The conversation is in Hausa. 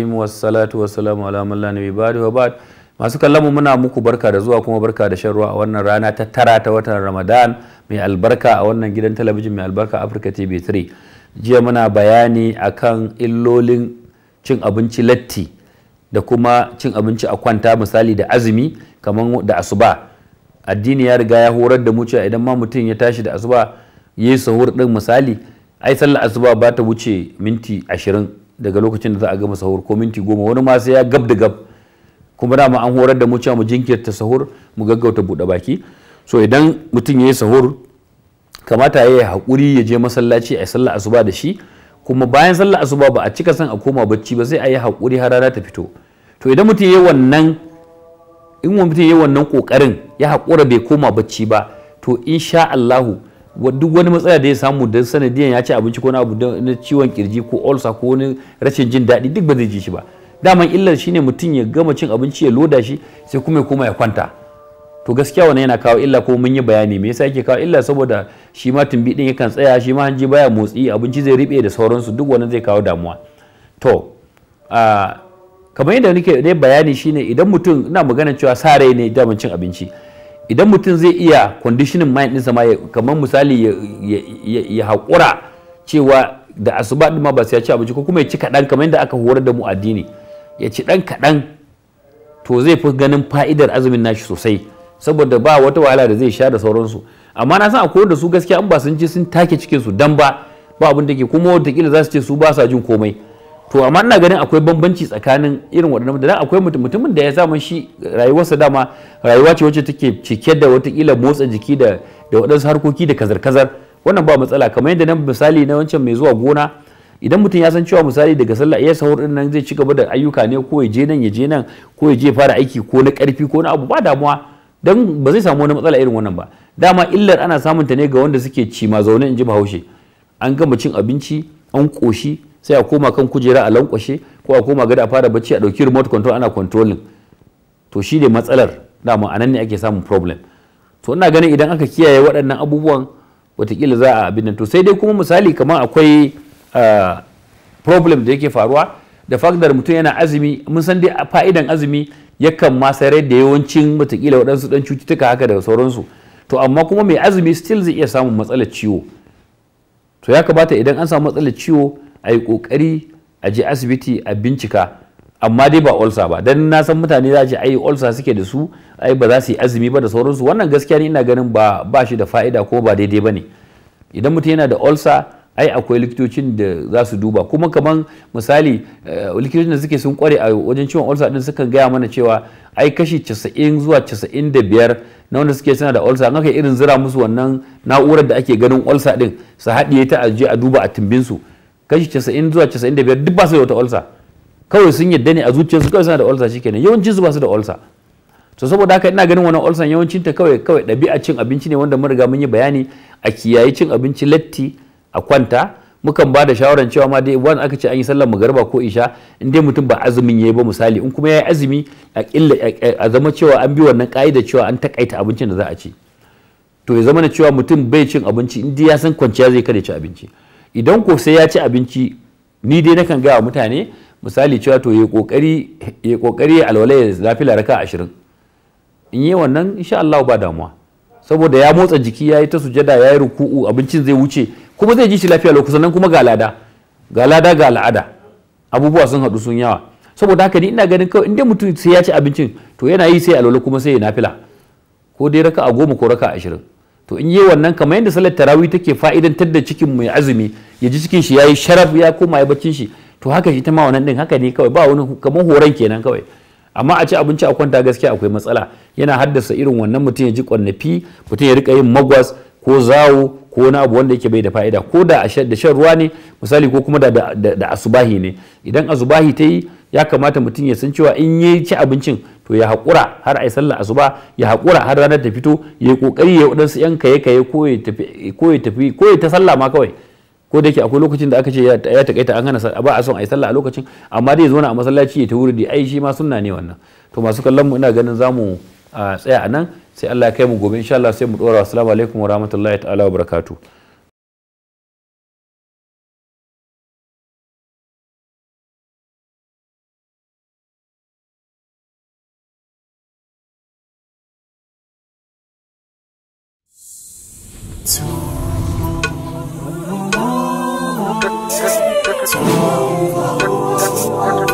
Wassalatu wassalamu ala man la nabiyya ba'du wa ba'd. Masu kallon mu muna muku barka da zuwa kuma barka da shan ruwa a wannan rana ta 9 ta watan Ramadan mai albarka a wannan gidan talabijin mai albarka Africa TV3. Jiya muna bayani akan illolin cin abinci latti da kuma cin abinci a kwanta, misali da azumi kamar da asuba. Addini ya riga ya horar da mu cewa idan ma mutum ya tashi da asuba yayi sahur din, misali ai sallar asuba ba ta wuce minti 20 daga lokacin da za a gama sahur, ko minti 10, wani ma sai ya gab da gab. Kuma dama an horar da mu cewa mu jinkirta sahur, mu gaggauta buɗe baki. So idan mutum ya yi sahur kamata ya yi haƙuri ya je masallaci a sallar asuba da shi, kuma bayan sallar asuba ba a cika son a koma bacci ba, sai a yi haƙuri har rana ta fito. To idan mutum ya yi wannan, in mutum ya yi wannan ƙoƙarin ya haƙura bai koma bacci ba, to insha Allahu duk wani matsala da ya samu da sanadiyan ya ci abinci ko na abu na ciwon kirji ko ulcer ko wani rashin jin daɗi, duk ba zai ji shi ba. Daman illar shine mutum ya gama cin abinci ya loda shi sai kuma ya koma ya kwanta. To gaskiya wannan yana kawo illa, ko mun yi bayani me yasa yake kawo illa, saboda shi ma tumbi din yakan tsaya, shi ma hanji baya motsi, abinci zai riɓe da sauransu, duk wannan zai kawo damuwa. To kamar yadda nake dai bayani shine idan mutum, ina magana cewa sa rai ne daman cin abinci, idan mutum zai iya conditioning mind ɗinsa ma, kamar misali ya haƙura cewa da asuba ɗin ma ba sai ya ci abinci, ko kuma ya ci kaɗan kamar yadda aka horar da mu addini, ya ci ɗan kaɗan, to zai fi ganin fa'idar azumin nashi sosai, saboda ba wata wahala da zai sha da sauransu. Amma na san akwai wanda su gaskiya an ba sun ci sun take cikinsu dan ba abin da ke, kuma wataƙila za su ce su ba sa jin komai. To amma ina ganin akwai bambanci tsakanin irin waɗannan, da akwai mutumin da ya samu shi rayuwarsa dama rayuwa ce wacce take cike da watakila motsa jiki da waɗansu harkoki da kazar-kazar, wannan ba matsala. Kamar yadda nan misali na wancan mai zuwa gona, idan mutum ya san cewa misali daga sallah iya sahur din nan zai ci gaba da ayyuka ne, ko ya je nan ya je nan, ko ya je fara aiki ko na ƙarfi ko na abu, ba damuwa, dan ba zai samu wani matsala irin wannan ba. Dama illar ana samun ta ne ga wanda suke ci ma zaune, in ji Bahaushe. An gama cin abinci an ƙoshi, sai a koma kan kujera a lankwashe, ko a koma gada a fara bacci a ɗauki remote control ana controlling. To shi ne matsalar, dama a nan ne ake samun problem. To ina ganin idan aka kiyaye waɗannan abubuwan watakila za a abin nan. To sai dai kuma misali kamar akwai problem da yake faruwa da faktar mutum yana azumi, mun san dai fa'idan azumi yakan ma sarai da yawancin watakila waɗansu ɗan cututtuka haka da sauransu. To amma kuma mai azumi still zai iya samun matsalar ciwo. To ya kamata idan an samu matsalar ciwo a yi ƙoƙari a je asibiti a bincika, amma dai ba ulcer ba, dan na san mutane za a ce ai ulcer suke da su, ai ba za su yi azumi ba da sauransu. Wannan gaskiya ne ina ganin ba shi da fa'ida ko ba daidai ba ne. Idan mutum yana da ulcer, ai akwai likitocin da za su duba, kuma kaman misali likitocin da suke sun kware a wajen ciwon ulcer din sukan gaya mana cewa ai kashi 90 zuwa 95 na wanda suke suna da ulcer, an aka irin zira musu wannan na'urar da ake ganin ulcer din, su haɗiye ta a je a duba a tumbin su, kashi 90 zuwa 95 duk ba su da wata ulcer, kawai sun yadda ne a zuciyarsu kawai suna da ulcer shikenan, yawancin su ba su da ulcer. To saboda haka ina ganin wannan ulcer yawancin ta kawai ɗabi'a cin abinci ne, wanda mun riga mun yi bayani a kiyaye cin abinci latti a kwanta. Mukan ba da shawaran cewa ma dai wani aka ce an yi sallar magariba ko isha, in dai mutum ba azumin yayi ba misali, in kuma yayi azumi a zama cewa an bi wannan ka'ida cewa an takaita abincin da za a ci. To ya zama na cewa mutum bai cin abinci in dai ya san kwanciya zai kada ci abinci. Idan ko sai ya ci abinci, ni dai nakan gaya wa mutane misali cewa to ya kokari ya alwala ya nafila raka 20. In yi wannan insha Allah ba damuwa, saboda ya motsa jiki, ya yi ta sujada, ya yi ruku'u, abincin zai wuce, kuma zai ji shi lafiya lokacin nan, kuma ga lada ga al'ada, abubuwa sun haɗu sun yawa. Saboda haka ni ina ganin kawai inda mutum sai ya ci abincin, to yana yi sai alwala kuma sai ya nafila, ko dai raka 10 ko raka 20. To in yi wannan kamar yadda salar tarawih take fa'idantar da cikin mai azumi, ya ji cikin shi yayi sharaf, ya koma ya baccin shi, to haka shi ta ma wannan din haka ne kawai, ba wani kamar horon kenan kawai. Amma a ci abinci a kwanta gaskiya akwai matsala, yana haddasa irin wannan, mutum ya ji kwannafi, mutum ya rika yin magwas ko zawo ko wani abu wanda yake bai da fa'ida, ko da shan ruwa ne misali, ko kuma da asubahi ne. Idan asubahi ta yi, ya kamata mutum ya san cewa in ya ci abincin to ya haƙura har a yi sallar asuba, ya haƙura har ranar ta fito, ya yi ƙoƙari ya waɗansu 'yan kaye-kaye ko ya ta sallah ma kawai. Ko da yake akwai lokacin da aka ce ya takaita, an hana ba a son a yi sallah a lokacin, amma dai zo na a masallaci ya ta wuri da ai shi ma sunna ne wannan. To masu kallon mu ina ganin zamu tsaya a nan, sai Allah ya kai mu gobe insha Allah sai mu dora. Assalamu alaikum wa rahmatullahi ta'ala wa barakatuh. Thank you.